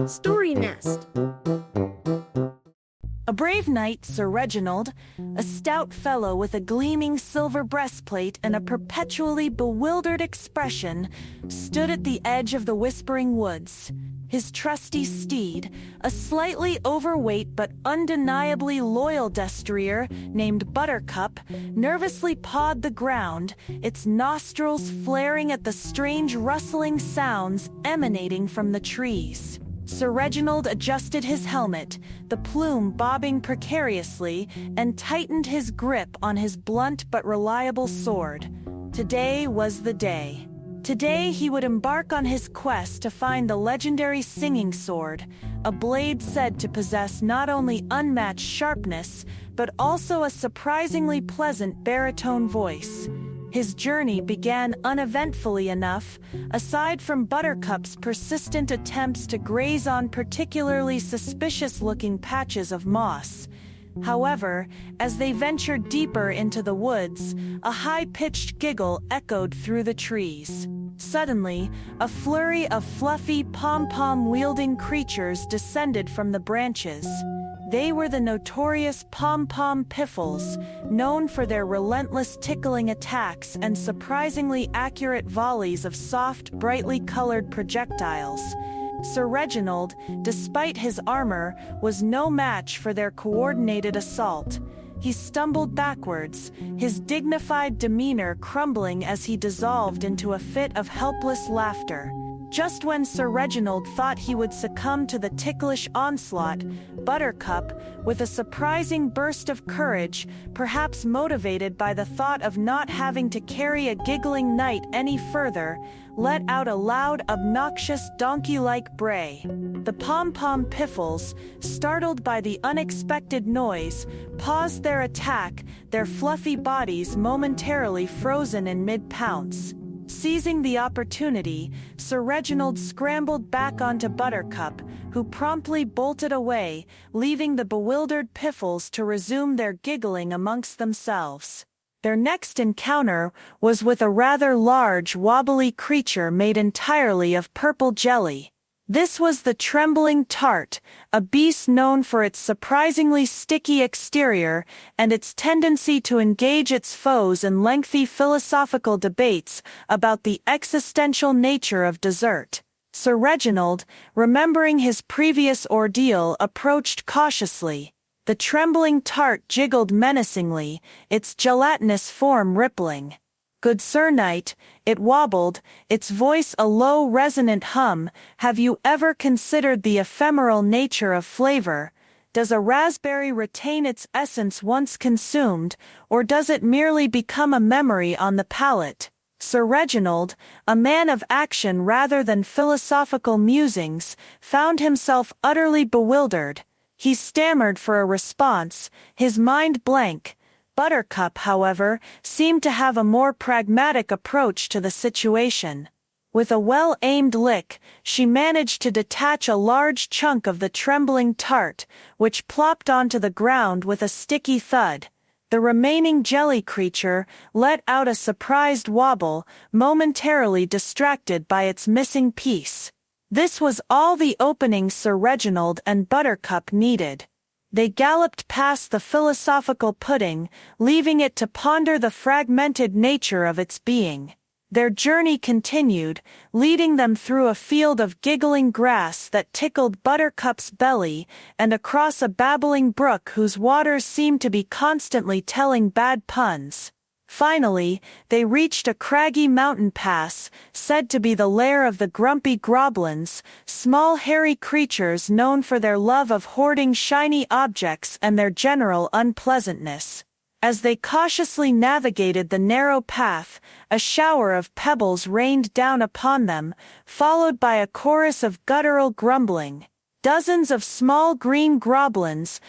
Story Nest. A brave knight, Sir Reginald, a stout fellow with a gleaming silver breastplate and a perpetually bewildered expression, stood at the edge of the Whispering Woods. His trusty steed, a slightly overweight but undeniably loyal destrier named Buttercup, nervously pawed the ground, its nostrils flaring at the strange rustling sounds emanating from the trees. Sir Reginald adjusted his helmet, the plume bobbing precariously, and tightened his grip on his blunt but reliable sword. Today was the day. Today he would embark on his quest to find the legendary singing sword, a blade said to possess not only unmatched sharpness, but also a surprisingly pleasant baritone voice. His journey began uneventfully enough, aside from Buttercup's persistent attempts to graze on particularly suspicious-looking patches of moss. However, as they ventured deeper into the woods, a high-pitched giggle echoed through the trees. Suddenly, a flurry of fluffy pom-pom-wielding creatures descended from the branches. They were the notorious pom-pom piffles, known for their relentless tickling attacks and surprisingly accurate volleys of soft, brightly colored projectiles. Sir Reginald, despite his armor, was no match for their coordinated assault. He stumbled backwards, his dignified demeanor crumbling as he dissolved into a fit of helpless laughter. Just when Sir Reginald thought he would succumb to the ticklish onslaught, Buttercup, with a surprising burst of courage, perhaps motivated by the thought of not having to carry a giggling knight any further, let out a loud, obnoxious, donkey-like bray. The pom-pom piffles, startled by the unexpected noise, paused their attack, their fluffy bodies momentarily frozen in mid-pounce. Seizing the opportunity, Sir Reginald scrambled back onto Buttercup, who promptly bolted away, leaving the bewildered piffles to resume their giggling amongst themselves. Their next encounter was with a rather large, wobbly creature made entirely of purple jelly. This was the trembling tart, a beast known for its surprisingly sticky exterior and its tendency to engage its foes in lengthy philosophical debates about the existential nature of dessert. Sir Reginald, remembering his previous ordeal, approached cautiously. The trembling tart jiggled menacingly, its gelatinous form rippling. "Good Sir Knight," it wobbled, its voice a low resonant hum, "have you ever considered the ephemeral nature of flavor? Does a raspberry retain its essence once consumed, or does it merely become a memory on the palate?" Sir Reginald, a man of action rather than philosophical musings, found himself utterly bewildered. He stammered for a response, his mind blank. Buttercup, however, seemed to have a more pragmatic approach to the situation. With a well-aimed lick, she managed to detach a large chunk of the trembling tart, which plopped onto the ground with a sticky thud. The remaining jelly creature let out a surprised wobble, momentarily distracted by its missing piece. This was all the opening Sir Reginald and Buttercup needed. They galloped past the philosophical pudding, leaving it to ponder the fragmented nature of its being. Their journey continued, leading them through a field of giggling grass that tickled Buttercup's belly, and across a babbling brook whose waters seemed to be constantly telling bad puns. Finally, they reached a craggy mountain pass, said to be the lair of the grumpy groblins, small hairy creatures known for their love of hoarding shiny objects and their general unpleasantness. As they cautiously navigated the narrow path, a shower of pebbles rained down upon them, followed by a chorus of guttural grumbling. Dozens of small green groblins,